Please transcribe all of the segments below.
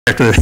after.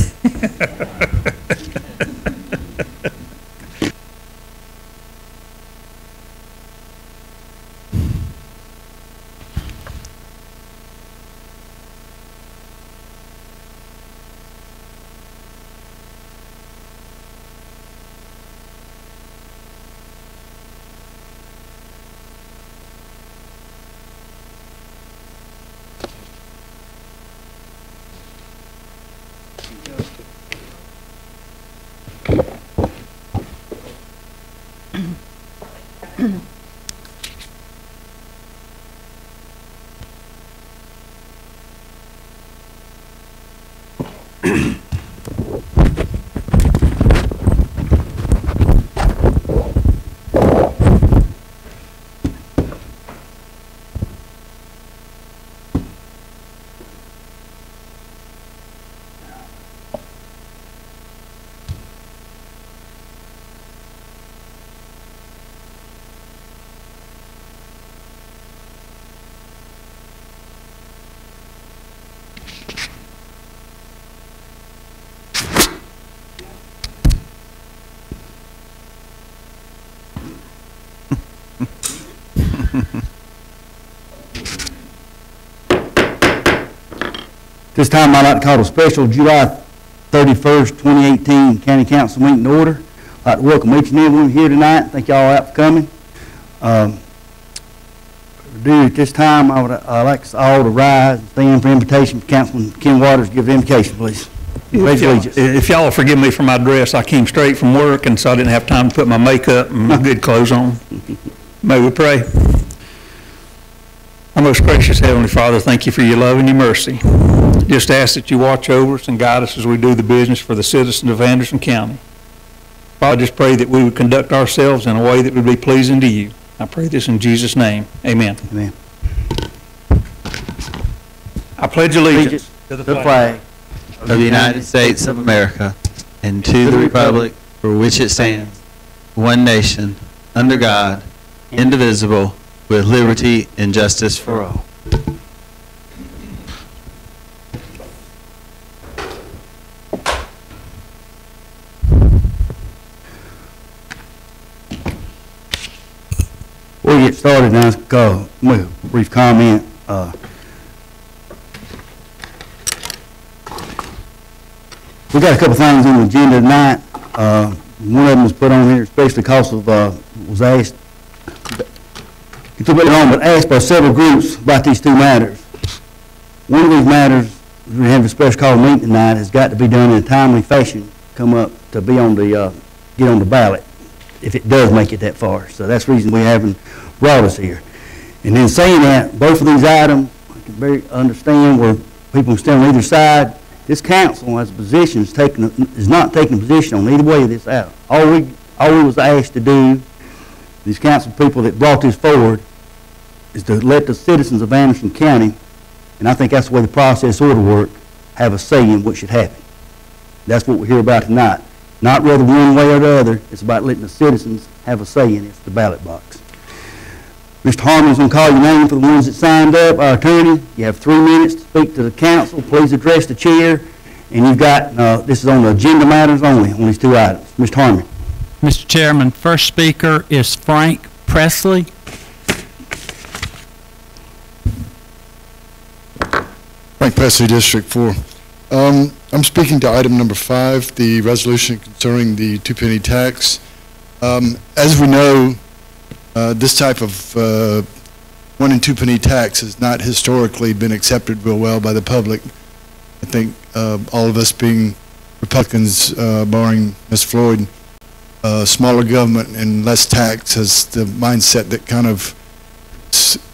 This time I'd like to call a special July 31st, 2018 County Council meeting to order. I'd like to welcome each and every one here tonight. Thank you all out for coming. At this time, I would like us all to rise and stand for invitation. Councilman Ken Waters, give the invocation, please. If y'all will forgive me for my dress, I came straight from work, and so I didn't have time to put my makeup and my good clothes on. May we pray? Our most gracious Heavenly Father, thank you for your love and your mercy. Just ask that you watch over us and guide us as we do the business for the citizens of Anderson County. Father, I just pray that we would conduct ourselves in a way that would be pleasing to you. I pray this in Jesus' name. Amen. Amen. I pledge allegiance to the flag of the United States of America and to the republic for which it stands, one nation, under God, indivisible, with liberty and justice for all. Before we get started now, let's go with a brief comment. We got a couple things on the agenda tonight. One of them was put on here, especially because of was asked. It took on, but asked by several groups about these two matters. One of these matters, we have a special call meeting tonight, has got to be done in a timely fashion. Come up to be on the get on the ballot if it does make it that far. So that's the reason we haven't brought us here. And then saying that, both of these items, I can very understand where people stand on either side. This council, as a position, is not taking a position on either way of this out. All we was asked to do, these council people that brought this forward, is to let the citizens of Anderson County, and I think that's the way the process ought to work, have a say in what should happen. That's what we're here about tonight. Not whether one way or the other. It's about letting the citizens have a say in it, the ballot box. Mr. Harmon's going to call your name for the ones that signed up. Our attorney, you have 3 minutes to speak to the council. Please address the chair. And you've got, this is on the agenda matters only on these 2 items. Mr. Harmon. Mr. Chairman, first speaker is Frank Presley. Frank Presley, District 4. I'm speaking to item number 5, the resolution concerning the 2-penny tax. As we know, this type of 1- and 2-penny tax has not historically been accepted real well by the public. I think all of us being Republicans, barring Ms. Floyd, smaller government and less tax is the mindset that kind of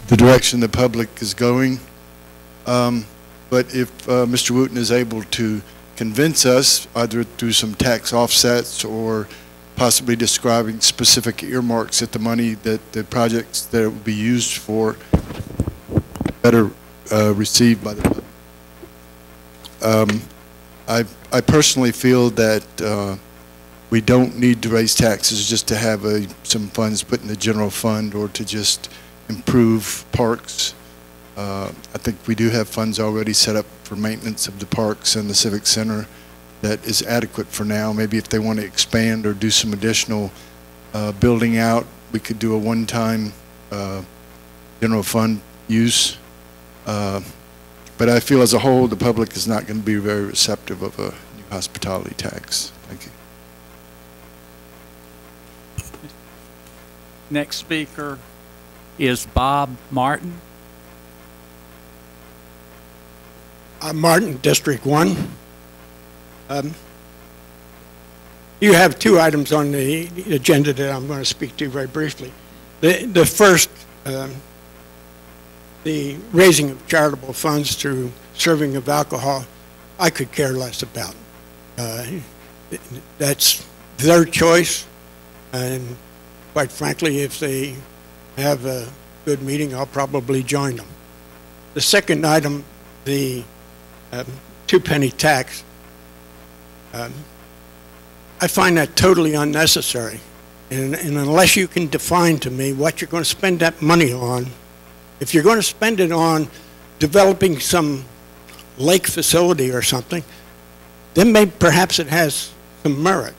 the direction the public is going. But if Mr. Wooten is able to convince us, either through some tax offsets or possibly describing specific earmarks that the money that the projects that it will be used for better received by the public. I personally feel that we don't need to raise taxes just to have some funds put in the general fund or to just improve parks. I think we do have funds already set up for maintenance of the parks and the Civic Center. that is adequate for now. Maybe if they want to expand or do some additional building out, we could do a one-time general fund use. But I feel as a whole, the public is not going to be very receptive of a new hospitality tax. Thank you. Next speaker is Bob Martin. I'm Martin, District 1. You have two items on the agenda that I'm going to speak to very briefly. The first, the raising of charitable funds through serving of alcohol, I could care less about. That's their choice, and quite frankly, if they have a good meeting, I'll probably join them. The second item, the two-penny tax, I find that totally unnecessary. And unless you can define to me what you're going to spend that money on, if you're going to spend it on developing some lake facility or something, then maybe perhaps it has some merit.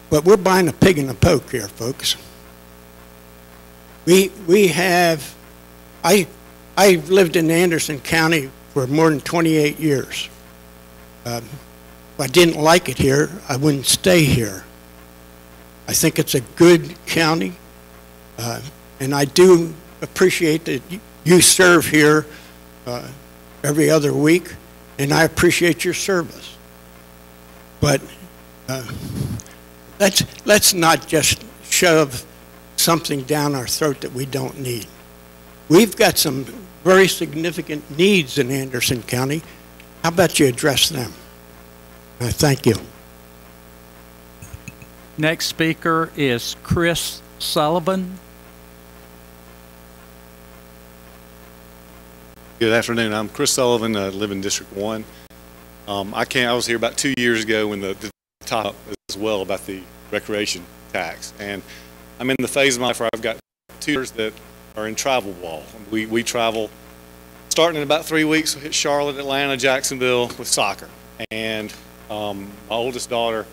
But we're buying a pig in a poke here, folks. We have, I've lived in Anderson County for more than 28 years. If I didn't like it here, I wouldn't stay here. I think it's a good county, and I do appreciate that you serve here every other week, and I appreciate your service. But let's not just shove something down our throat that we don't need. We've got some very significant needs in Anderson County. How about you address them? Thank you. Next speaker is Chris Sullivan. Good afternoon. I'm Chris Sullivan. I live in District 1. I was here about 2 years ago when the top as well about the recreation tax, and I'm in the phase of my life where I've got 2 years that are in travel ball. We travel starting in about 3 weeks. We'll hit Charlotte, Atlanta, Jacksonville with soccer, and my oldest daughter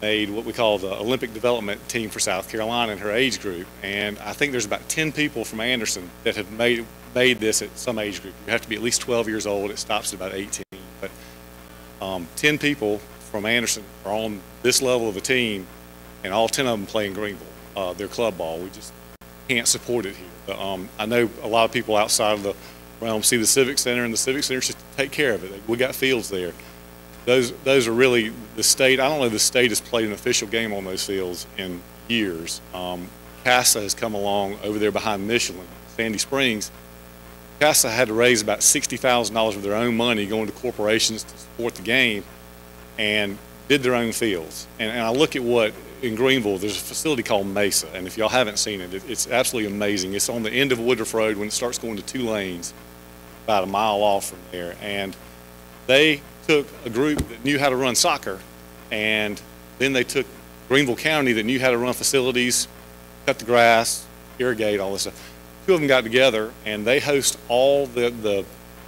made what we call the Olympic development team for South Carolina in her age group, and I think there's about 10 people from Anderson that have made this at some age group. You have to be at least 12 years old. It stops at about 18, but 10 people from Anderson are on this level of a team, and all 10 of them play in Greenville. They're club ball. We just can't support it here. But, I know a lot of people outside of the realm see the Civic Center, and the Civic Center should take care of it. We got fields there. Those are really the state. I don't know if the state has played an official game on those fields in years. CASA has come along over there behind Michelin, Sandy Springs. CASA had to raise about $60,000 of their own money going to corporations to support the game, and did their own fields. And I look at what in Greenville, there's a facility called Mesa, and if y'all haven't seen it, it's absolutely amazing. It's on the end of Woodruff Road when it starts going to 2 lanes, about a mile off from there. And they took a group that knew how to run soccer, and then they took Greenville County that knew how to run facilities, cut the grass, irrigate, all this stuff. 2 of them got together, and they host all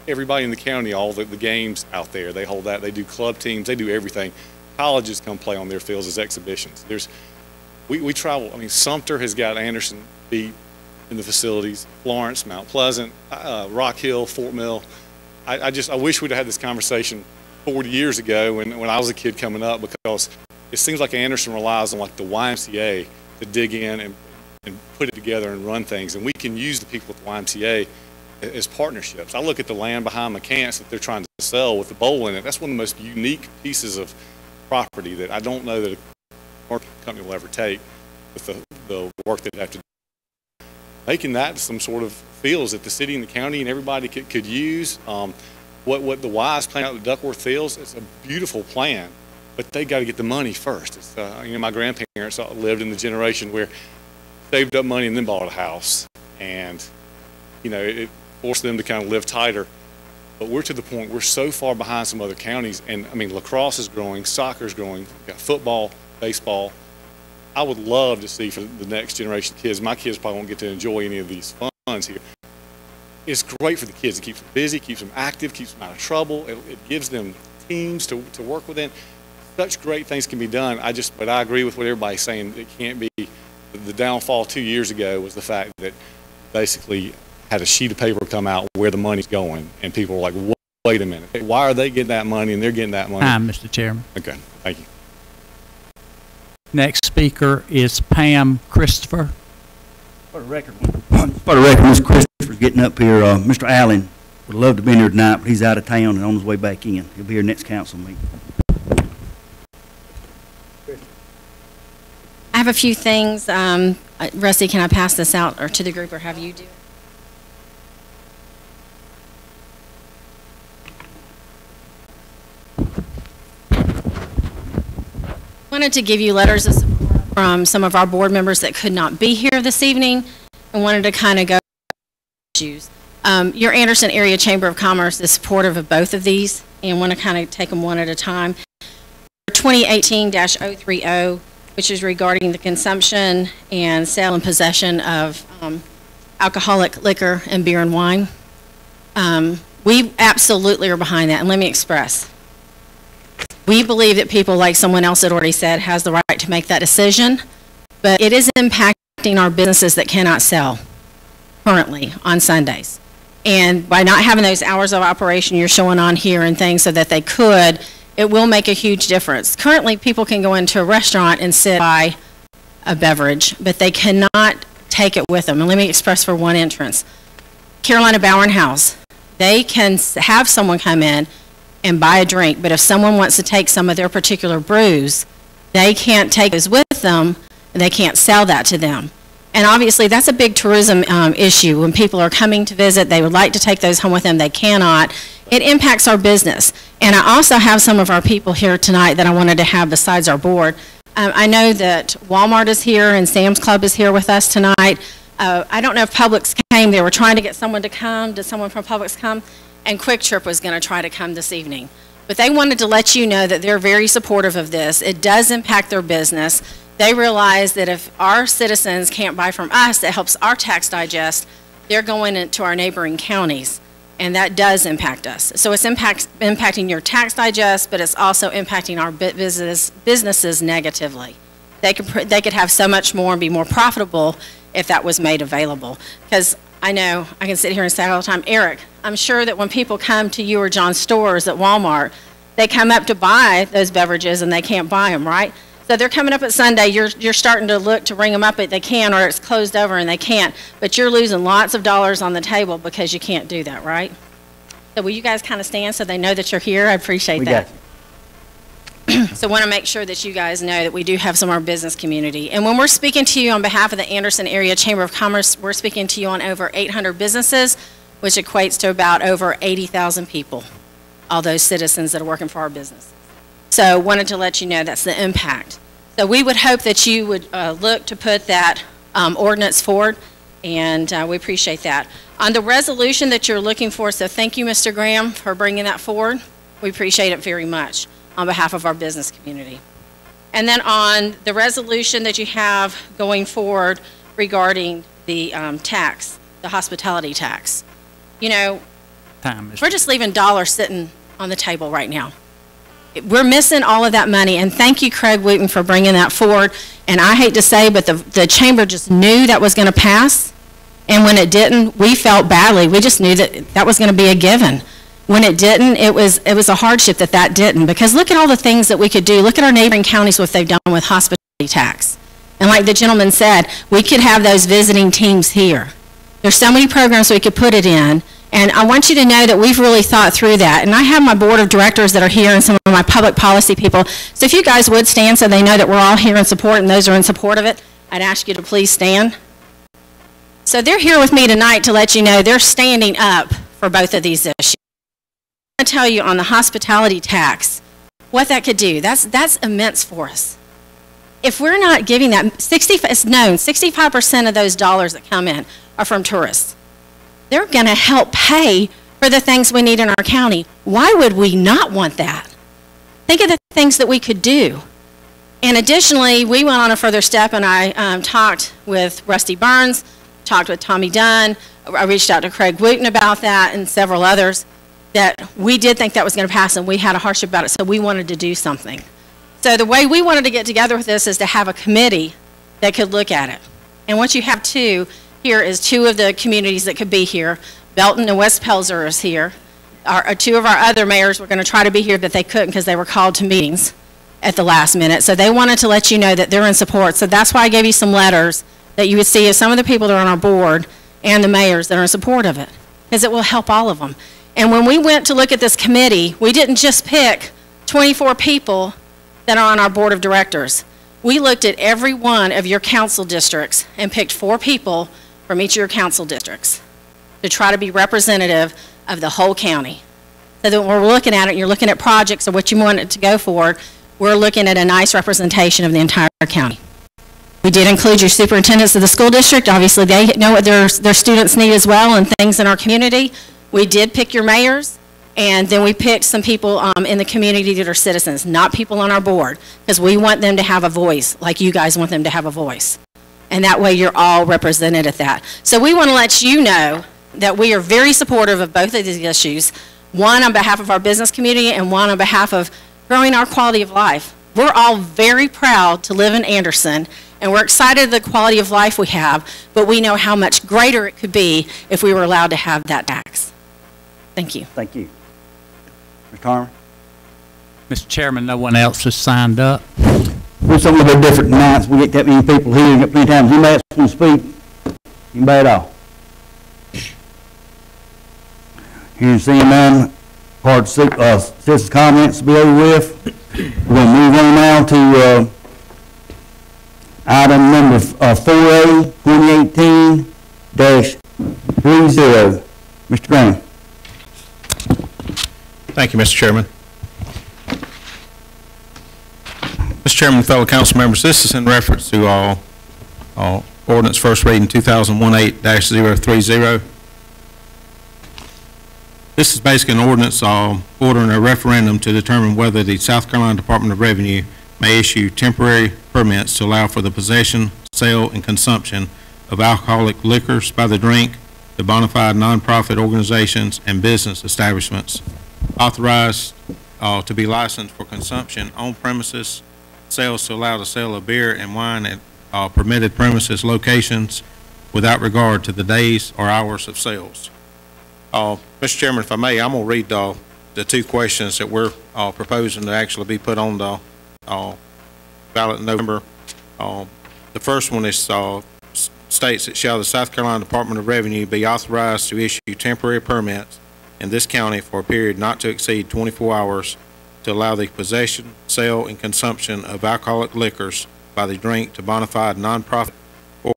everybody in the county, all the games out there. They hold that. They do club teams. They do everything. Colleges come play on their fields as exhibitions. We travel. I mean, Sumter has got Anderson beat in the facilities. Florence, Mount Pleasant, Rock Hill, Fort Mill. I wish we'd have had this conversation 40 years ago when I was a kid coming up, because it seems like Anderson relies on like the YMCA to dig in and put it together and run things, and we can use the people at the YMCA as partnerships. I look at the land behind McCants that they're trying to sell with the bowl in it. That's one of the most unique pieces of property that I don't know that a marketing company will ever take with the work that they have to do. Making that some sort of fields that the city and the county and everybody could use. What the Y's plan out at Duckworth Fields, it's a beautiful plan, but they got to get the money first. It's, my grandparents lived in the generation where saved up money and then bought a house, and it forced them to kind of live tighter. But we're to the point, we're so far behind some other counties, and I mean, lacrosse is growing, soccer is growing, we've got football, baseball. I would love to see for the next generation of kids, my kids probably won't get to enjoy any of these funds here. It's great for the kids. It keeps them busy, keeps them active, keeps them out of trouble. It gives them teams to work within. Such great things can be done. But I agree with what everybody's saying. It can't be, the downfall 2 years ago was the fact that basically had a sheet of paper come out where the money's going, and people were like, wait a minute, why are they getting that money and they're getting that money? Mr. Chairman. Okay, thank you. Next speaker is Pam Christopher. For the record, Mr. Christopher's getting up here. Mr. Allen would love to be here tonight, but he's out of town and on his way back in. He'll be here next council meeting. I have a few things. Rusty, can I pass this out or to the group or have you do it? I wanted to give you letters of support from some of our board members that could not be here this evening and wanted to kind of go issues. Your Anderson Area Chamber of Commerce is supportive of both of these and want to kind of take them one at a time. 2018-030, which is regarding the consumption and sale and possession of alcoholic liquor and beer and wine. We absolutely are behind that, and let me express. We believe that people, like someone else had already said, has the right to make that decision, but it is impacting our businesses that cannot sell currently on Sundays. And by not having those hours of operation you're showing on here and things so that they could, it will make a huge difference. Currently, people can go into a restaurant and sit by a beverage, but they cannot take it with them. And let me express for one entrance. Carolina Bowen House, they can have someone come in and buy a drink, but if someone wants to take some of their particular brews, they can't take those with them, and they can't sell that to them. And obviously, that's a big tourism issue. When people are coming to visit, they would like to take those home with them, they cannot. It impacts our business. And I also have some of our people here tonight that I wanted to have besides our board. I know that Walmart is here and Sam's Club is here with us tonight. I don't know if Publix came. They were trying to get someone to come. Did someone from Publix come? And Quick Trip was going to try to come this evening. But they wanted to let you know that they're very supportive of this. It does impact their business. They realize that if our citizens can't buy from us, it helps our tax digest. They're going into our neighboring counties, and that does impact us. So it's impacting your tax digest, but it's also impacting our businesses negatively. They could have so much more and be more profitable if that was made available. Because I know I can sit here and say all the time, Eric, I'm sure that when people come to you or John's stores at Walmart, they come up to buy those beverages and they can't buy them, right? So they're coming up at Sunday, you're starting to look to ring them up, but they can, or it's closed over and they can't. But you're losing lots of dollars on the table because you can't do that, right? So will you guys kind of stand so they know that you're here? I appreciate that. So I want to make sure that you guys know that we do have some of our business community. And when we're speaking to you on behalf of the Anderson Area Chamber of Commerce, we're speaking to you on over 800 businesses, which equates to about over 80,000 people, all those citizens that are working for our businesses. So wanted to let you know that's the impact. So we would hope that you would look to put that ordinance forward, and we appreciate that. On the resolution that you're looking for, so thank you, Mr. Graham, for bringing that forward. We appreciate it very much on behalf of our business community. And then on the resolution that you have going forward regarding the tax, the hospitality tax, you know, we're just leaving dollars sitting on the table right now. We're missing all of that money, and thank you, Craig Wooten, for bringing that forward. And I hate to say, but the chamber just knew that was going to pass, and when it didn't, we felt badly. We just knew that that was going to be a given. When it didn't, it was a hardship that didn't, because look at all the things that we could do. Look at our neighboring counties, what they've done with hospitality tax. And like the gentleman said, we could have those visiting teams here. There's so many programs we could put it in. And I want you to know that we've really thought through that. And I have my board of directors that are here and some of my public policy people. So if you guys would stand so they know that we're all here in support and those are in support of it, I'd ask you to please stand. So they're here with me tonight to let you know they're standing up for both of these issues. I'm going to tell you on the hospitality tax what that could do. That's immense for us. If we're not giving that, it's known 65% of those dollars that come in are from tourists. They're going to help pay for the things we need in our county. Why would we not want that? Think of the things that we could do. And additionally, we went on a further step, and I talked with Rusty Burns, talked with Tommy Dunn. I reached out to Craig Wooten about that and several others. that we did think that was going to pass, and we had a hardship about it, so we wanted to do something. So the way we wanted to get together with this is to have a committee that could look at it. And once you have two, here is two of the communities that could be here. Belton and West Pelzer is here. Two of our other mayors were going to try to be here, but they couldn't because they were called to meetings at the last minute. So they wanted to let you know that they're in support. So that's why I gave you some letters that you would see of some of the people that are on our board and the mayors that are in support of it, because it will help all of them. And when we went to look at this committee, we didn't just pick 24 people that are on our board of directors. We looked at every one of your council districts and picked 4 people from each of your council districts to try to be representative of the whole county. So that when we're looking at it, and you're looking at projects or what you want it to go for, we're looking at a nice representation of the entire county. We did include your superintendents of the school district. Obviously, they know what their students need as well and things in our community. We did pick your mayors, and then we picked some people in the community that are citizens, not people on our board, because we want them to have a voice like you guys want them to have a voice. And that way you're all represented at that. So we want to let you know that we are very supportive of both of these issues, one on behalf of our business community and one on behalf of growing our quality of life. We're all very proud to live in Anderson, and we're excited at the quality of life we have, but we know how much greater it could be if we were allowed to have that tax. Thank you. Thank you. Mr. Harmon? Mr. Chairman, no one else has signed up. We're something a little bit different tonight. We get that many people here, and get plenty of times. Anybody else want to speak? Anybody at all? Hearing and seeing none, part of citizens' comments to be over with. We're going to move on now to item number 4A, 2018-30. Mr. Graham. Thank you, Mr. Chairman. Mr. Chairman, fellow council members, this is in reference to ordinance first reading 2018-030. This is basically an ordinance ordering a referendum to determine whether the South Carolina Department of Revenue may issue temporary permits to allow for the possession, sale, and consumption of alcoholic liquors by the drink to bona fide nonprofit organizations and business establishments authorized to be licensed for consumption on premises, sales to allow the sale of beer and wine at permitted premises locations without regard to the days or hours of sales. Mr. Chairman, if I may, I'm going to read the 2 questions that we're proposing to actually be put on the ballot in November. The first one is states that shall the South Carolina Department of Revenue be authorized to issue temporary permits in this county for a period not to exceed 24 hours to allow the possession, sale, and consumption of alcoholic liquors by the drink to bona fide nonprofit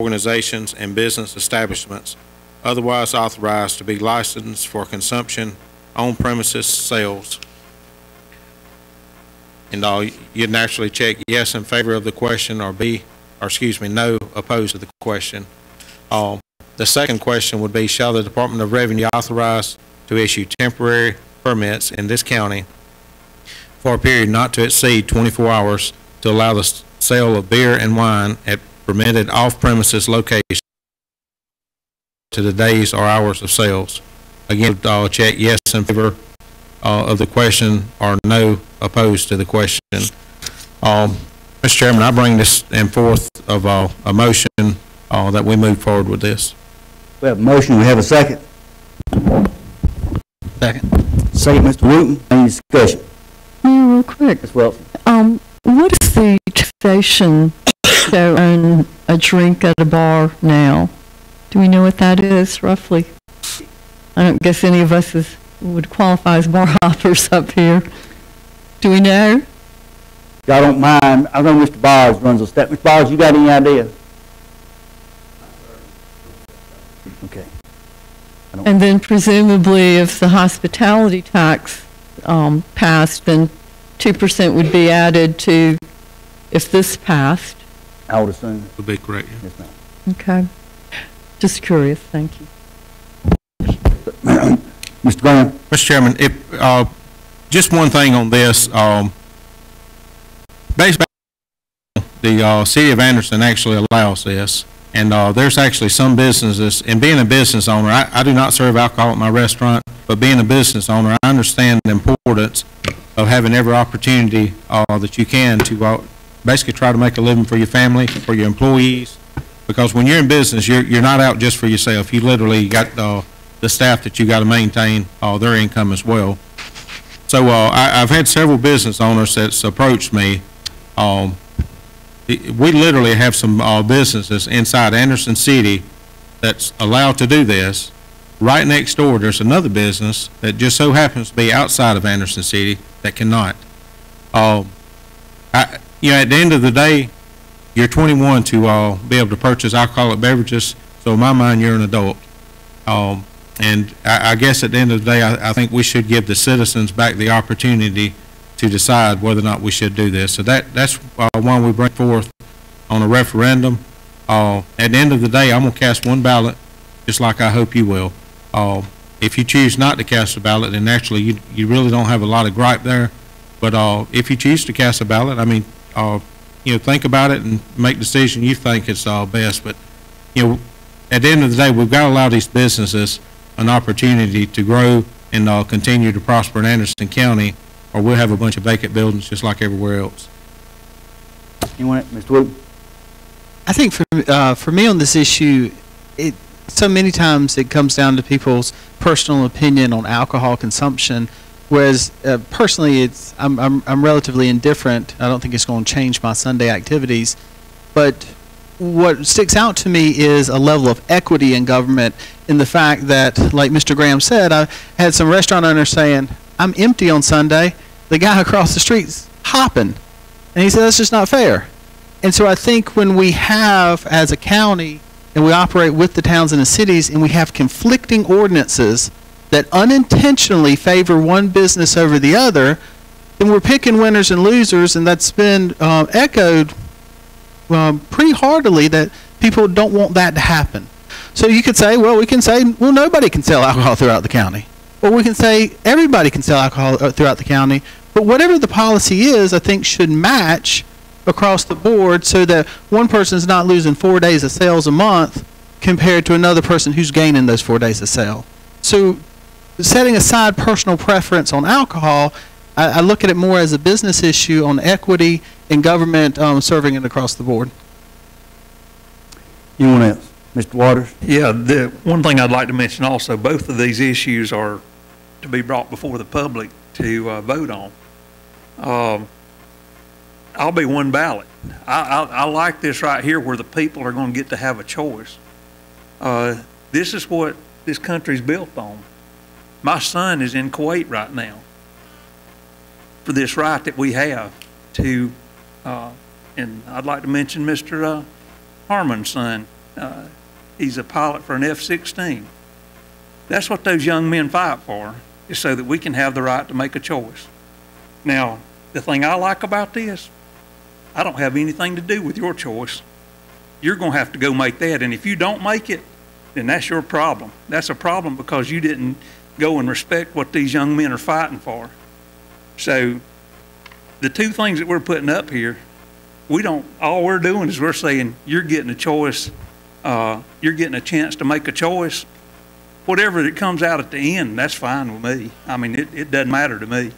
organizations and business establishments otherwise authorized to be licensed for consumption on premises sales. And you'd naturally check yes in favor of the question or no opposed to the question. The second question would be, shall the Department of Revenue authorize to issue temporary permits in this county for a period not to exceed 24 hours to allow the sale of beer and wine at permitted off-premises locations to the days or hours of sales? Again, I'll check yes in favor of the question or no opposed to the question. Mr. Chairman, I bring this in forth of a motion that we move forward with this. We have a motion. We have a second. Second. Second, Mr. Wooten. Any discussion? Yeah, real quick. Ms. Wilson. What is the taxation to own a drink at a bar now? Do we know what that is, roughly? I don't guess any of us would qualify as bar hoppers up here. Do we know? Y'all don't mind. I know Mr. Bowles runs a step. Mr. Bowles, you got any idea? Okay. And then presumably if the hospitality tax passed, then 2% would be added to, if this passed. I would assume. Would be correct. Yeah. Yes, ma'am. Okay. Just curious. Thank you. Mr. Graham. Mr. Chairman, if, just one thing on this. Basically, the city of Anderson actually allows this. And there's actually some businesses, and being a business owner, I do not serve alcohol at my restaurant, but being a business owner, I understand the importance of having every opportunity that you can to basically try to make a living for your family, for your employees. Because when you're in business, you're not out just for yourself. You literally got the staff that you got to maintain their income as well. So I've had several business owners that's approached me. We literally have some businesses inside Anderson City that's allowed to do this. Right next door, there's another business that just so happens to be outside of Anderson City that cannot. At the end of the day, you're 21 to be able to purchase alcoholic beverages, so in my mind, you're an adult. And I guess at the end of the day, I think we should give the citizens back the opportunity to decide whether or not we should do this. So that's why we bring forth on a referendum. At the end of the day, I'm going to cast one ballot, just like I hope you will. If you choose not to cast a ballot, then naturally you really don't have a lot of gripe there. But if you choose to cast a ballot, I mean, think about it and make the decision you think is best. But, at the end of the day, we've got to allow these businesses an opportunity to grow and continue to prosper in Anderson County, or we'll have a bunch of vacant buildings just like everywhere else. You want it, Mr. Wood? I think for me on this issue, so many times it comes down to people's personal opinion on alcohol consumption. Whereas personally, I'm relatively indifferent. I don't think it's going to change my Sunday activities. But what sticks out to me is a level of equity in government, in the fact that, like Mr. Graham said, I had some restaurant owners saying, "I'm empty on Sunday. The guy across the street's hopping," and he said that's just not fair. And so I think when we have, as a county, and we operate with the towns and the cities, and we have conflicting ordinances that unintentionally favor one business over the other, then we're picking winners and losers, and that's been echoed pretty heartily that people don't want that to happen. So you could say, well, we can say, well, nobody can sell alcohol throughout the county. Or we can say everybody can sell alcohol throughout the county. But whatever the policy is, I think should match across the board, so that one person's not losing 4 days of sales a month compared to another person who's gaining those 4 days of sale. So setting aside personal preference on alcohol, I look at it more as a business issue on equity and government serving it across the board. Anyone else? Mr. Waters? Yeah, the one thing I'd like to mention also, both of these issues are to be brought before the public to vote on. I'll be one ballot. I like this right here, where the people are going to get to have a choice. This is what this country's built on. My son is in Kuwait right now for this right that we have to, and I'd like to mention Mr. Harmon's son. He's a pilot for an F-16. That's what those young men fight for, is so that we can have the right to make a choice. Now, the thing I like about this, I don't have anything to do with your choice. You're going to have to go make that, and if you don't make it, then that's your problem. That's a problem because you didn't go and respect what these young men are fighting for. So the two things that we're putting up here, all we're doing is we're saying you're getting a choice, you're getting a chance to make a choice. Whatever that comes out at the end, that's fine with me. I mean, it doesn't matter to me,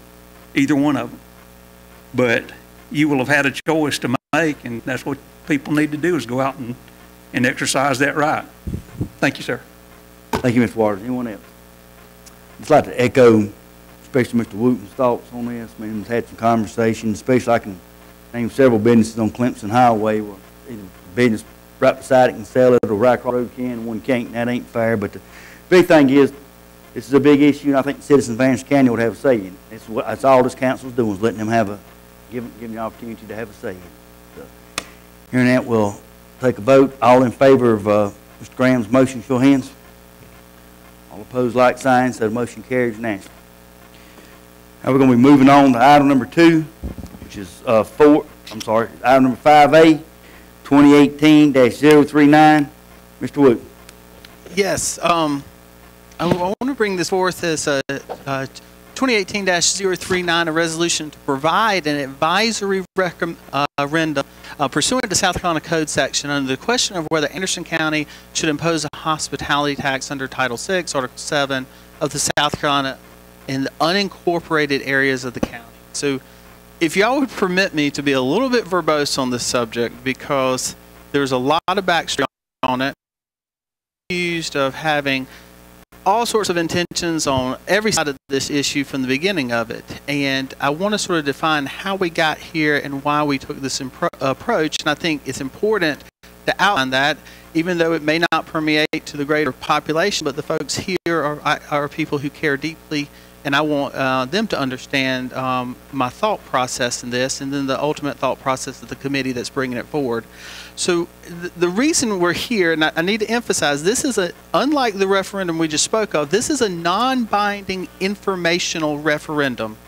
either one of them. But you will have had a choice to make, and that's what people need to do, is go out and exercise that right. Thank you, sir. Thank you, Mr. Waters. Anyone else? I'd just like to echo, especially Mr. Wooten's thoughts on this. I mean, we've had some conversations, especially I can name several businesses on Clemson Highway where either the business right beside it can sell it, or right across the road can, and one can't, and that ain't fair. But the big thing is, this is a big issue, and I think the citizens of Anderson County would have a say in it. That's all this council is doing, is letting them giving the opportunity to have a say in it. So, hearing that, we'll take a vote. All in favor of Mr. Graham's motion, show hands. All opposed, like sign, so the motion carries unanimously. Now we're going to be moving on to item number 2, which is item number 5A, 2018-039. Mr. Wood. Yes, I want to bring this forth as a 2018-039, a resolution to provide an advisory referendum Pursuant to South Carolina Code section, under the question of whether Anderson County should impose a hospitality tax under Title VI, Article 7 of the South Carolina in the unincorporated areas of the county. So if y'all would permit me to be a little bit verbose on this subject, because there's a lot of backstory on it, accused of having all sorts of intentions on every side of this issue from the beginning of it. And I want to sort of define how we got here and why we took this approach. And I think it's important to outline that, even though it may not permeate to the greater population, but the folks here are people who care deeply, and I want them to understand my thought process in this, and then the ultimate thought process of the committee that's bringing it forward. So the reason we're here, and I need to emphasize, this is unlike the referendum we just spoke of, this is a non-binding informational referendum.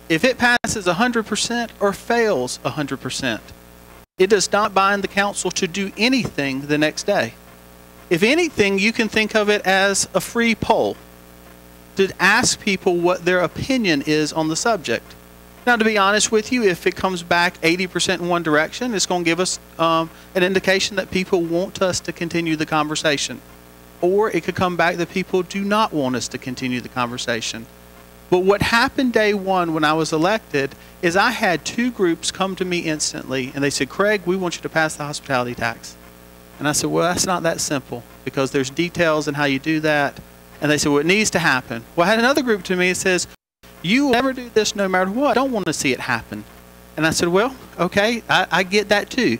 If it passes 100% or fails 100%, it does not bind the council to do anything the next day. If anything, you can think of it as a free poll to ask people what their opinion is on the subject. Now, to be honest with you, if it comes back 80% in one direction, it's going to give us an indication that people want us to continue the conversation. Or it could come back that people do not want us to continue the conversation. But what happened day one when I was elected is I had two groups come to me instantly, and they said, Craig, we want you to pass the hospitality tax. And I said, well, that's not that simple, because there's details in how you do that. And they said, well, it needs to happen. Well, I had another group to me that says, you will never do this no matter what. I don't want to see it happen. And I said, well, okay, I get that too.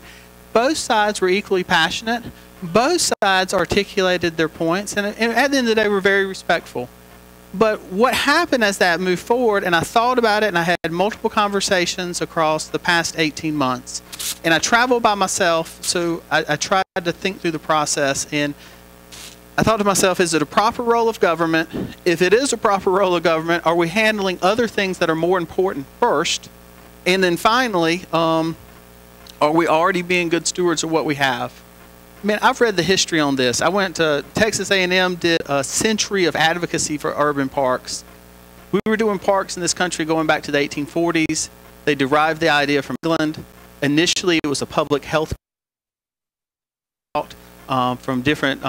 Both sides were equally passionate. Both sides articulated their points, and at the end of the day, were very respectful. But what happened as that moved forward, and I thought about it, and I had multiple conversations across the past 18 months, and I traveled by myself, so I tried to think through the process, and I thought to myself, is it a proper role of government? If it is a proper role of government, are we handling other things that are more important first? And then finally, are we already being good stewards of what we have? Man, I've read the history on this. I went to Texas A&M, did a century of advocacy for urban parks. We were doing parks in this country going back to the 1840s. They derived the idea from England. Initially, it was a public health from different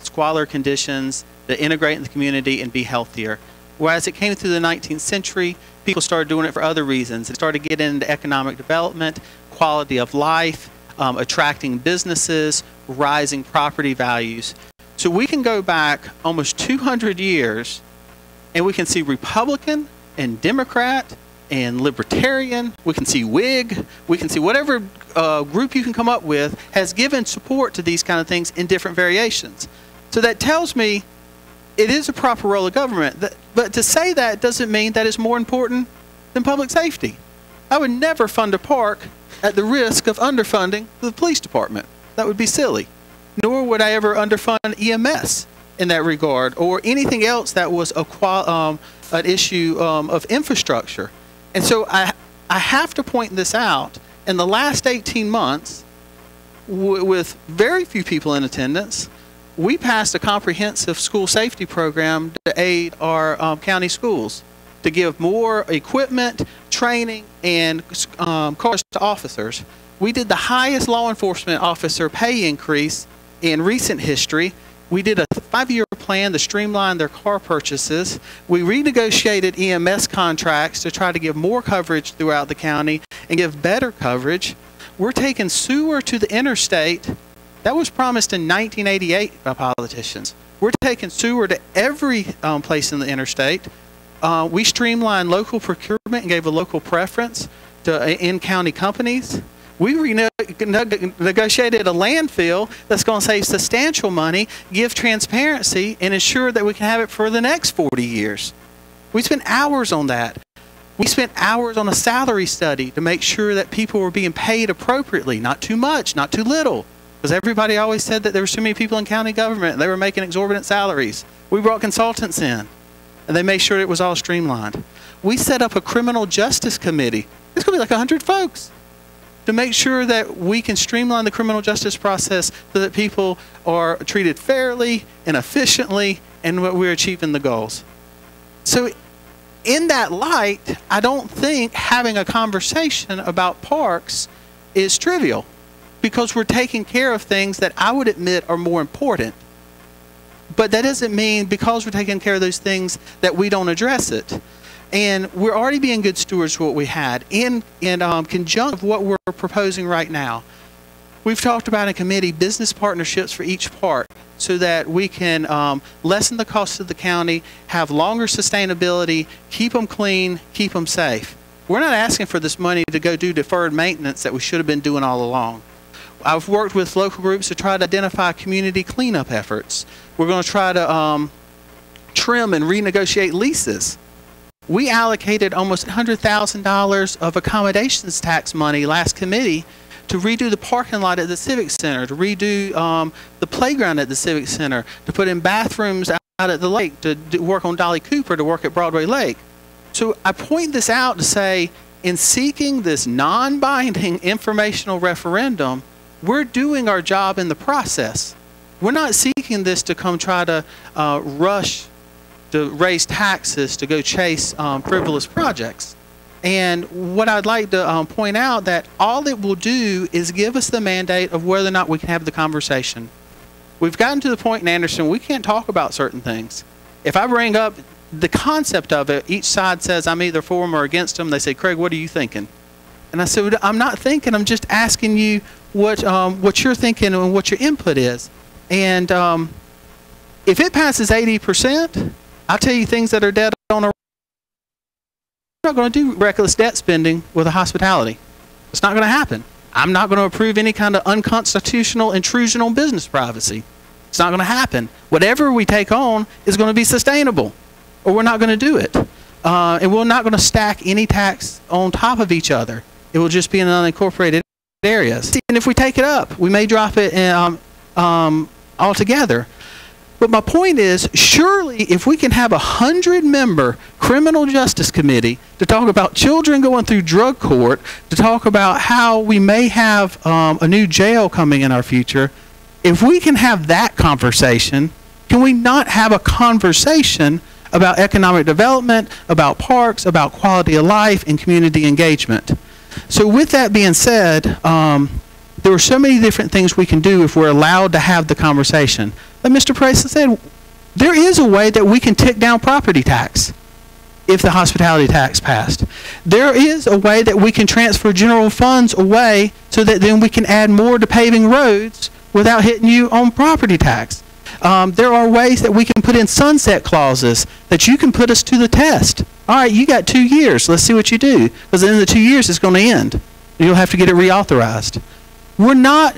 squalor conditions to integrate in the community and be healthier. Whereas it came through the 19th century, people started doing it for other reasons. It started getting into economic development, quality of life, attracting businesses, rising property values. So we can go back almost 200 years and we can see Republican and Democrat and Libertarian, we can see Whig, we can see whatever group you can come up with has given support to these kind of things in different variations. So that tells me it is a proper role of government. But to say that doesn't mean that it's more important than public safety. I would never fund a park at the risk of underfunding the police department. That would be silly. Nor would I ever underfund EMS in that regard, or anything else that was an issue of infrastructure. And so I have to point this out. In the last 18 months, with very few people in attendance, we passed a comprehensive school safety program to aid our county schools, to give more equipment, training, and cars to officers. We did the highest law enforcement officer pay increase in recent history. We did a 5-year plan to streamline their car purchases. We renegotiated EMS contracts to try to give more coverage throughout the county and give better coverage. We're taking sewer to the interstate. That was promised in 1988 by politicians. We're taking sewer to every place in the interstate. We streamlined local procurement and gave a local preference to in-county companies. We negotiated a landfill that's going to save substantial money, give transparency, and ensure that we can have it for the next 40 years. We spent hours on that. We spent hours on a salary study to make sure that people were being paid appropriately, not too much, not too little. Because everybody always said that there were too many people in county government and they were making exorbitant salaries. We brought consultants in, and they made sure it was all streamlined. We set up a criminal justice committee. It's going to be like 100 folks, to make sure that we can streamline the criminal justice process so that people are treated fairly and efficiently, and we're achieving the goals. So in that light, I don't think having a conversation about parks is trivial because we're taking care of things that I would admit are more important. But that doesn't mean because we're taking care of those things that we don't address it. And we're already being good stewards for what we had. In conjunction with what we're proposing right now, we've talked about in committee business partnerships for each part so that we can lessen the cost of the county, have longer sustainability, keep them clean, keep them safe. We're not asking for this money to go do deferred maintenance that we should have been doing all along. I've worked with local groups to try to identify community cleanup efforts. We're going to try to trim and renegotiate leases. We allocated almost $100,000 of accommodations tax money last committee to redo the parking lot at the Civic Center, to redo the playground at the Civic Center, to put in bathrooms out at the lake, to work on Dolly Cooper, to work at Broadway Lake. So I point this out to say, in seeking this non-binding informational referendum, we're doing our job in the process. We're not seeking this to come try to rush to raise taxes to go chase frivolous projects. And what I'd like to point out that all it will do is give us the mandate of whether or not we can have the conversation. We've gotten to the point in Anderson, we can't talk about certain things. If I bring up the concept of it, each side says I'm either for them or against them. They say, Craig, what are you thinking? And I said, I'm not thinking, I'm just asking you what you're thinking and what your input is. And if it passes 80%, I'll tell you things that are dead on arrival. We're not going to do reckless debt spending with a hospitality. It's not going to happen. I'm not going to approve any kind of unconstitutional intrusion on business privacy. It's not going to happen. Whatever we take on is going to be sustainable, or we're not going to do it. And we're not going to stack any tax on top of each other. It will just be in unincorporated areas. And if we take it up, we may drop it altogether. But my point is, surely if we can have a 100-member criminal justice committee to talk about children going through drug court, to talk about how we may have a new jail coming in our future, if we can have that conversation, can we not have a conversation about economic development, about parks, about quality of life, and community engagement? So with that being said, there are so many different things we can do if we're allowed to have the conversation. Like Mr. Price said, there is a way that we can tick down property tax if the hospitality tax passed. There is a way that we can transfer general funds away so that then we can add more to paving roads without hitting you on property tax. There are ways that we can put in sunset clauses that you can put us to the test. All right, you got 2 years. Let's see what you do. Because in the 2 years, it's going to end. You'll have to get it reauthorized. We're not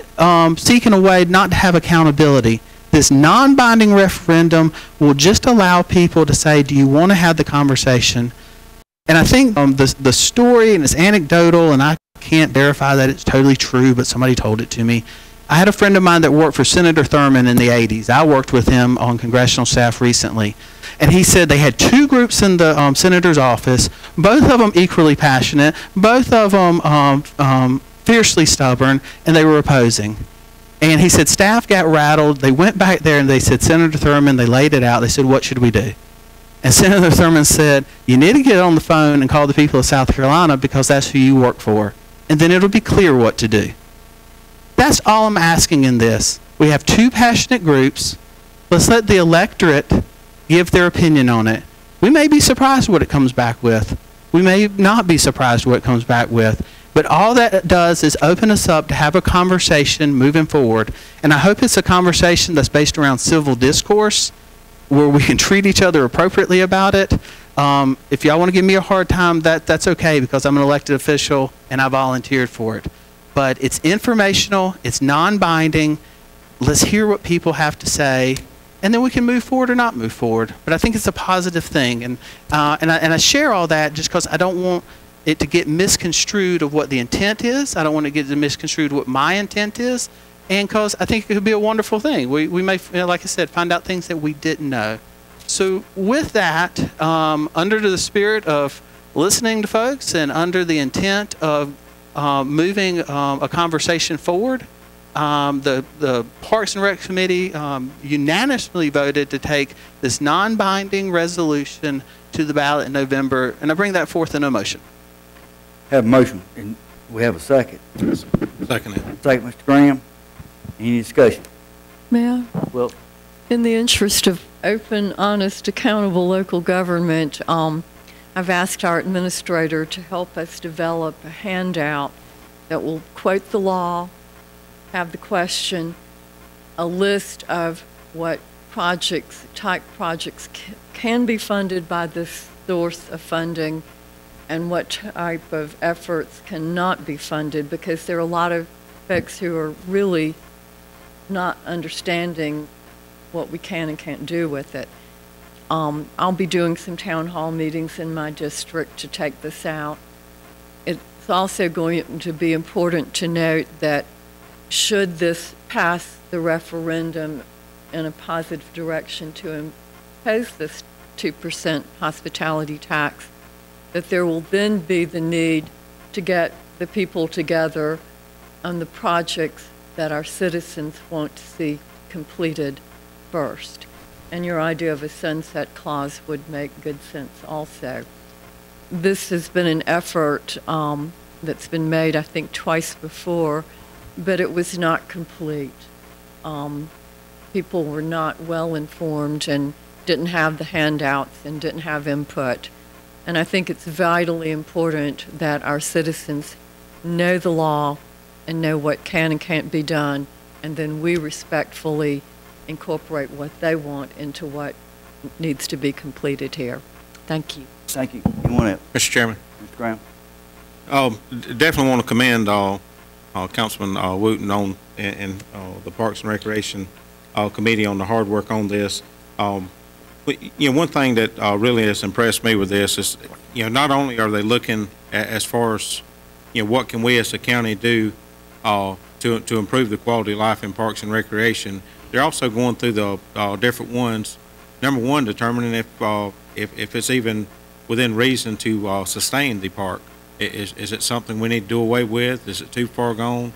seeking a way not to have accountability. This non-binding referendum will just allow people to say, do you want to have the conversation? And I think the story, and it's anecdotal, and I can't verify that it's totally true, but somebody told it to me. I had a friend of mine that worked for Senator Thurman in the 80s. I worked with him on congressional staff recently. And he said they had 2 groups in the senator's office, both of them equally passionate, both of them fiercely stubborn, and they were opposing. And he said staff got rattled. They went back there and they said, Senator Thurman, they laid it out. They said, what should we do? And Senator Thurman said, you need to get on the phone and call the people of South Carolina because that's who you work for. And then it'll be clear what to do. That's all I'm asking in this. We have 2 passionate groups. Let's let the electorate give their opinion on it. We may be surprised what it comes back with. We may not be surprised what it comes back with. But all that does is open us up to have a conversation moving forward. And I hope it's a conversation that's based around civil discourse, where we can treat each other appropriately about it. If y'all want to give me a hard time, that's okay, because I'm an elected official and I volunteered for it. But it's informational, it's non-binding. Let's hear what people have to say, and then we can move forward or not move forward. But I think it's a positive thing. And I share all that just because I don't want it to get misconstrued of what the intent is. I don't want to get misconstrued what my intent is, and because I think it could be a wonderful thing. We may, like I said, find out things that we didn't know. So with that, under the spirit of listening to folks and under the intent of moving a conversation forward, the Parks and Rec Committee unanimously voted to take this non-binding resolution to the ballot in November, and I bring that forth in a motion. Have a motion, and we have a second. Second it. Second, Mr. Graham. Any discussion? May I? Well, In the interest of open, honest, accountable local government, I've asked our administrator to help us develop a handout that will quote the law, have the question, a list of what projects, type projects can be funded by this source of funding, and what type of efforts cannot be funded, because there are a lot of folks who are really not understanding what we can and can't do with it. I'll be doing some town hall meetings in my district to take this out. It's also going to be important to note that should this pass the referendum in a positive direction to impose this 2% hospitality tax, that there will then be the need to get the people together on the projects that our citizens want to see completed first. And your idea of a sunset clause would make good sense also. This has been an effort that's been made, I think, twice before, but it was not complete. People were not well informed and didn't have the handouts and didn't have input. And I think it's vitally important that our citizens know the law and know what can and can't be done, and then we respectfully incorporate what they want into what needs to be completed here. Thank you. thank you. Anyone else? Mr. Chairman, Mr. Graham? definitely want to commend Councilman Wooten on and the Parks and Recreation Committee on the hard work on this. One thing that really has impressed me with this is, not only are they looking at, as far as, what can we as a county do to improve the quality of life in Parks and Recreation, they're also going through the different ones. Number one, determining if it's even within reason to sustain the park. Is it something we need to do away with? Is it too far gone?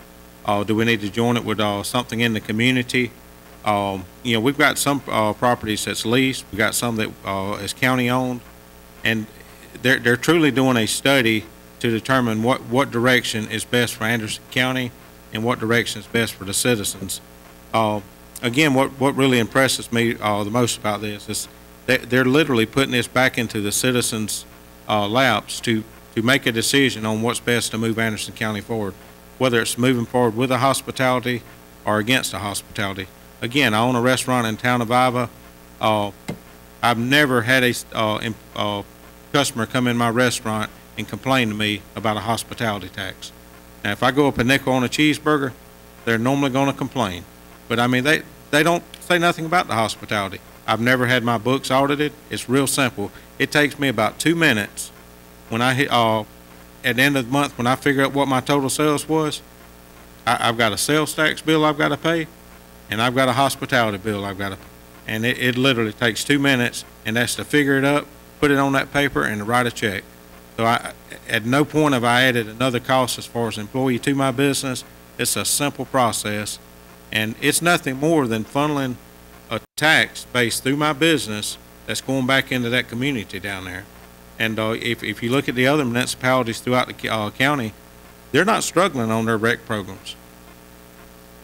Do we need to join it with something in the community? We've got some properties that's leased. We've got some that is county owned, and they're truly doing a study to determine what direction is best for Anderson County and what direction is best for the citizens. Again, what really impresses me the most about this is they're literally putting this back into the citizens' laps to make a decision on what's best to move Anderson County forward, whether it's moving forward with a hospitality or against a hospitality. Again, I own a restaurant in town of Iva. I've never had a customer come in my restaurant and complain to me about a hospitality tax. Now, if I go up a nickel on a cheeseburger, they're normally going to complain. But I mean, they don't say nothing about the hospitality. I've never had my books audited. It's real simple. It takes me about 2 minutes when I hit, at the end of the month, when I figure out what my total sales was. I've got a sales tax bill I've got to pay, and I've got a hospitality bill I've got to pay. And it literally takes 2 minutes, and that's to figure it up, put it on that paper, and to write a check. So at no point have I added another cost as far as employee to my business. It's a simple process, and it's nothing more than funneling a tax base through my business that's going back into that community down there. And if you look at the other municipalities throughout the county, they're not struggling on their rec programs.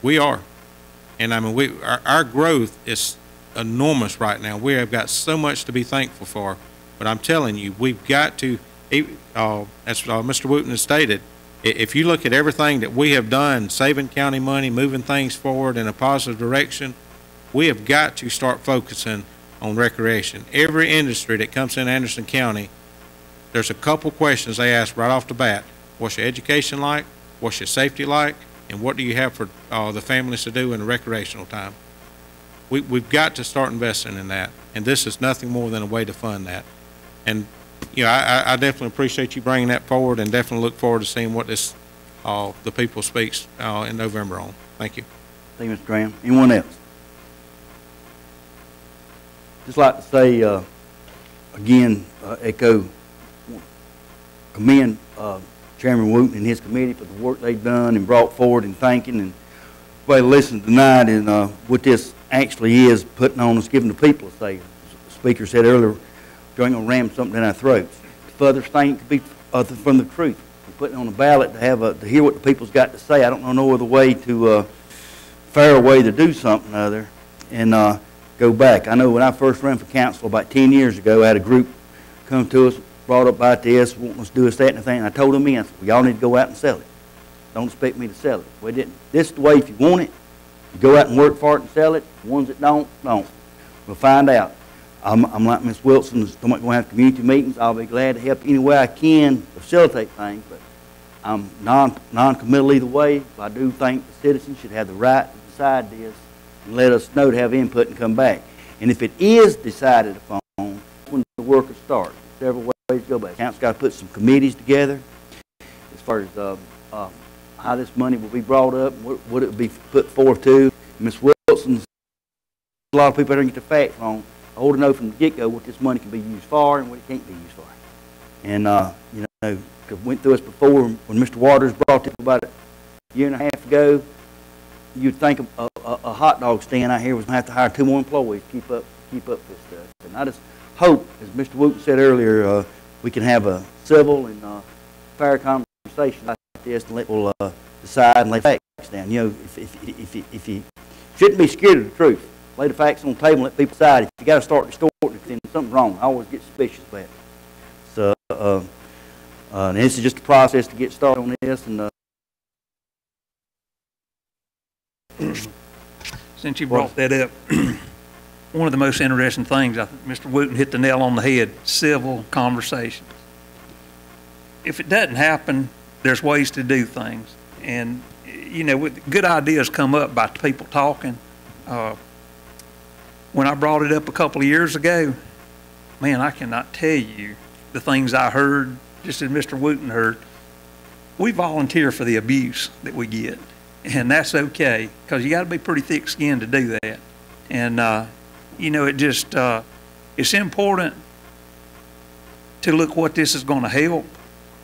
We are. And I mean, our growth is enormous right now. We have got so much to be thankful for. But I'm telling you, we've got to, as Mr. Wooten has stated, if you look at everything that we have done, saving county money, moving things forward in a positive direction, we have got to start focusing on recreation. Every industry that comes in Anderson County, there's a couple questions they ask right off the bat. What's your education like? What's your safety like? And what do you have for the families to do in the recreational time? We've got to start investing in that. And this is nothing more than a way to fund that. And, I definitely appreciate you bringing that forward, and definitely look forward to seeing what this, the people speaks in November on. Thank you. Thank you, Mr. Graham. Anyone else? Just like to say, again, commend Chairman Wooten and his committee for the work they've done and brought forward and thanking, and everybody listening tonight, and what this actually is putting on us, giving the people a say. The speaker said earlier, you ain't going to ram something down our throats. The furthest thing could be from the truth. putting it on the ballot to have to hear what the people's got to say. I don't know no other way to, fairer way to do something other and, go back. I know when I first ran for council about 10 years ago, I had a group come to us, brought up about this, wanting us to do this, that, and the thing. And I told them, I said, well, y'all need to go out and sell it. Don't expect me to sell it. Well, this is the way if you want it, you go out and work for it and sell it. The ones that don't. We'll find out. I'm like Ms. Wilson, going to have community meetings. I'll be glad to help any way I can facilitate things, but I'm non-committal either way. But I do think the citizens should have the right to decide this and let us know to have input and come back. And if it is decided upon, that's when the work will start. Several ways to go back. Council's got to put some committees together as far as how this money will be brought up, what it will be put forth to. Ms. Wilson's, a lot of people don't get the facts wrong. I ought to know from the get-go what this money can be used for and what it can't be used for. And, you know, cause we went through this before when Mr. Waters brought it about a year and a half ago. You'd think a hot dog stand out here was going to have to hire 2 more employees to keep up this stuff. And I just hope, as Mr. Wooten said earlier, we can have a civil and fair conversation like this and let people decide and lay facts down. You know, if you shouldn't be scared of the truth, lay the facts on the table and let people decide. If you got to start distorting it, then something's wrong. I always get suspicious of that. So, and this is just a process to get started on this. And since you brought that up, one of the most interesting things, I think Mr. Wooten hit the nail on the head, civil conversations. If it doesn't happen, there's ways to do things. And, you know, good ideas come up by people talking. When I brought it up a couple of years ago, man, I cannot tell you the things I heard, just as Mr. Wooten heard. We volunteer for the abuse that we get, and that's okay, because you got to be pretty thick-skinned to do that. And, you know, it just, it's important to look what this is going to help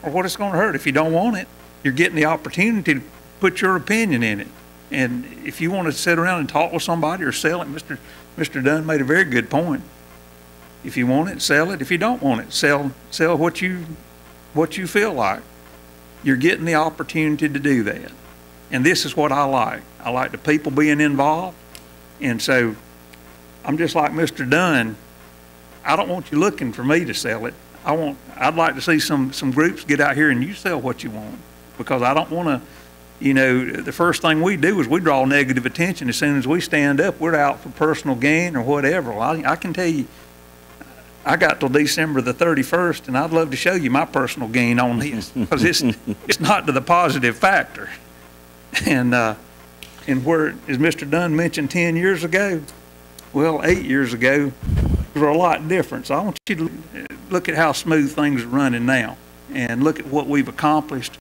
or what it's going to hurt. If you don't want it, you're getting the opportunity to put your opinion in it. And if you want to sit around and talk with somebody or sell it, Mr. Dunn made a very good point. If you want it, sell it. If you don't want it, sell what you feel like. You're getting the opportunity to do that. And this is what I like. I like the people being involved. And so I'm just like Mr. Dunn. I don't want you looking for me to sell it. I'd like to see some groups get out here and you sell what you want, because I don't want to, you know, the first thing we do is we draw negative attention. As soon as we stand up, we're out for personal gain or whatever. Well, I can tell you, I got till December the 31st, and I'd love to show you my personal gain on this, because it's not to the positive factor. And where, as Mr. Dunn mentioned 10 years ago, well, 8 years ago, there were a lot different. So I want you to look at how smooth things are running now, and look at what we've accomplished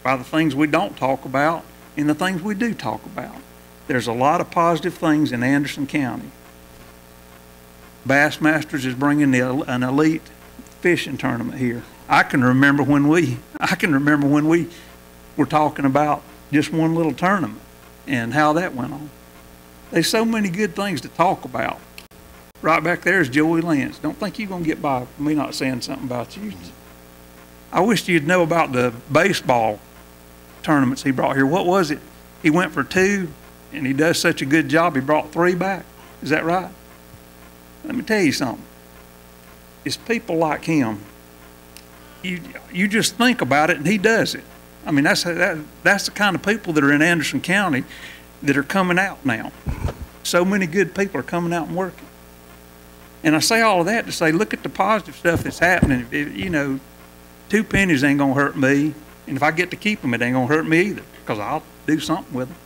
by the things we don't talk about and the things we do talk about. There's a lot of positive things in Anderson County. Bassmasters is bringing an elite fishing tournament here. I can remember when we were talking about just one little tournament and how that went on. There's so many good things to talk about. Right back there is Joey Lance. Don't think you're going to get by with me not saying something about you. I wish you'd know about the baseball tournaments he brought here. What was it? He went for 2, and he does such a good job, he brought 3 back. Is that right? Let me tell you something. It's people like him. You just think about it, and he does it. I mean, that's the kind of people that are in Anderson County that are coming out now. So many good people are coming out and working. And I say all of that to say, look at the positive stuff that's happening. You know, 2 pennies ain't going to hurt me. And if I get to keep them, it ain't going to hurt me either, because I'll do something with them.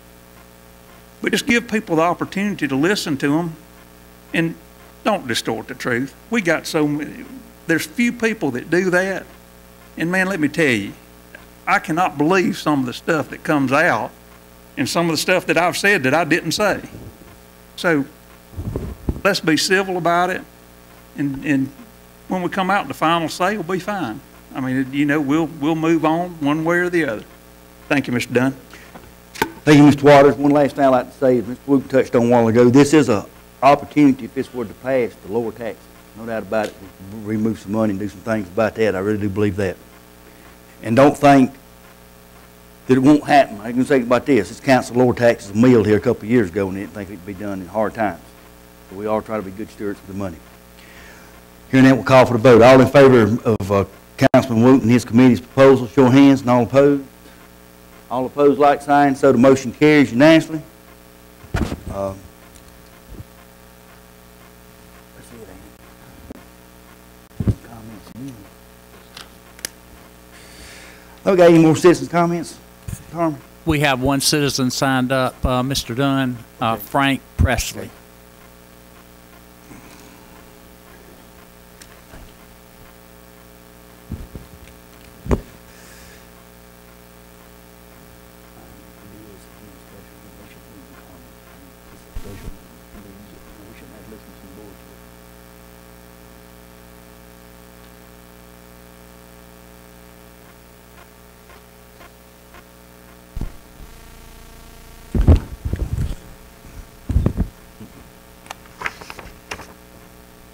But just give people the opportunity to listen to them, and don't distort the truth. We got so many, there's few people that do that. And man, let me tell you, I cannot believe some of the stuff that comes out and some of the stuff that I've said that I didn't say. So let's be civil about it. And when we come out in the final say, we'll be fine. I mean, you know, we'll move on one way or the other. Thank you, Mr. Dunn. Thank you, Mr. Waters. One last thing I'd like to say, as Mr. Wooten touched on a while ago, this is an opportunity, if this were to pass, to lower taxes. No doubt about it. We'll remove some money and do some things about that. I really do believe that. And don't think that it won't happen. I can say about this, this council lowered taxes a meal here a couple of years ago, and they didn't think it could be done in hard times. So we all try to be good stewards of the money. Hearing that, we'll call for the vote. All in favor of Councilman Wooten and his committee's proposal, show of hands, and all opposed? All opposed, like sign, so the motion carries unanimously. Okay, any more citizens' comments? Carmen? We have one citizen signed up, Mr. Dunn, Frank Presley.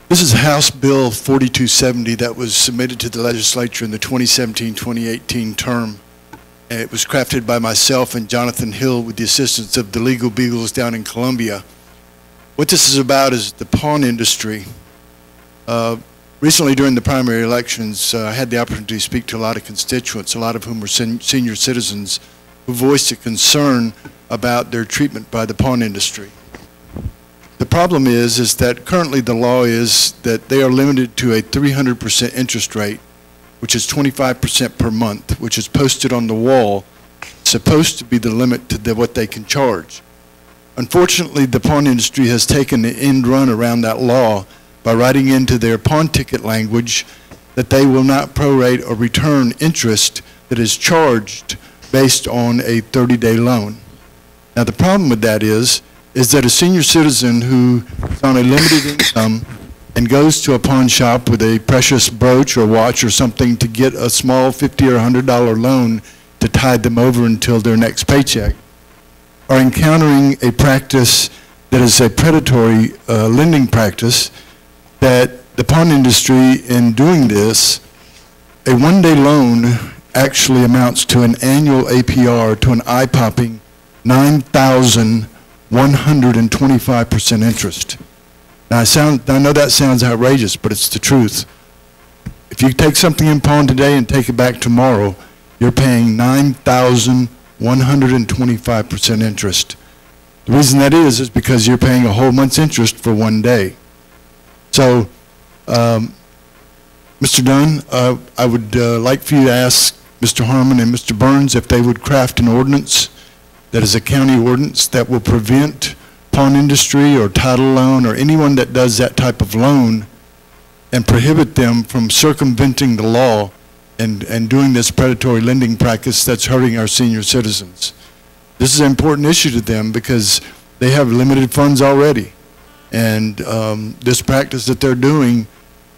This is House Bill 4270 that was submitted to the legislature in the 2017-2018 term. It was crafted by myself and Jonathan Hill with the assistance of the Legal Beagles down in Columbia. What this is about is the pawn industry. Recently during the primary elections, I had the opportunity to speak to a lot of constituents, a lot of whom were senior citizens, who voiced a concern about their treatment by the pawn industry. The problem is that currently the law is that they are limited to a 300% interest rate, which is 25% per month, which is posted on the wall, supposed to be the limit to what they can charge. Unfortunately, the pawn industry has taken the end run around that law by writing into their pawn ticket language that they will not prorate or return interest that is charged based on a 30-day loan. Now, the problem with that is that a senior citizen who is on a limited income and goes to a pawn shop with a precious brooch or watch or something to get a small $50 or $100 loan to tide them over until their next paycheck, are encountering a practice that is a predatory lending practice, that the pawn industry, in doing this, a one-day loan actually amounts to an annual APR to an eye-popping 9,125% interest. Now, I know that sounds outrageous, but it's the truth. If you take something in pawn today and take it back tomorrow, you're paying 9,125% interest. The reason that is because you're paying a whole month's interest for one day. So, Mr. Dunn, I would like for you to ask Mr. Harmon and Mr. Burns if they would craft an ordinance that is a county ordinance that will prevent pawn industry or title loan or anyone that does that type of loan and prohibit them from circumventing the law and doing this predatory lending practice that's hurting our senior citizens. This is an important issue to them because they have limited funds already. And this practice that they're doing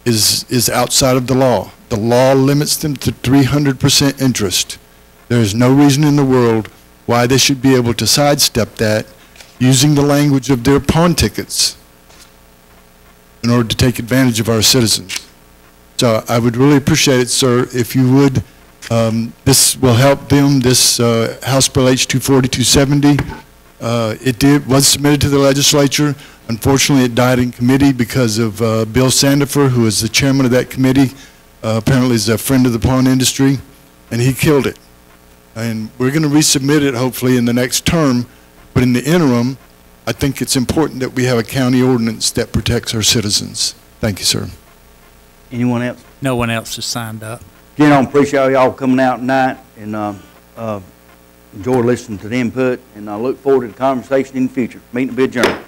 is outside of the law. The law limits them to 300% interest. There is no reason in the world why they should be able to sidestep that using the language of their pawn tickets in order to take advantage of our citizens. So I would really appreciate it, sir, if you would. This will help them, this House Bill H. 4270. It was submitted to the legislature. Unfortunately, it died in committee because of Bill Sandifer, who is the chairman of that committee. Apparently is a friend of the pawn industry, and he killed it. And we're going to resubmit it hopefully in the next term, but in the interim, I think it's important that we have a county ordinance that protects our citizens. Thank you, sir. Anyone else? No one else has signed up. Again, I appreciate y'all coming out tonight and enjoy listening to the input, and I look forward to the conversation in the future. Meeting will be adjourned.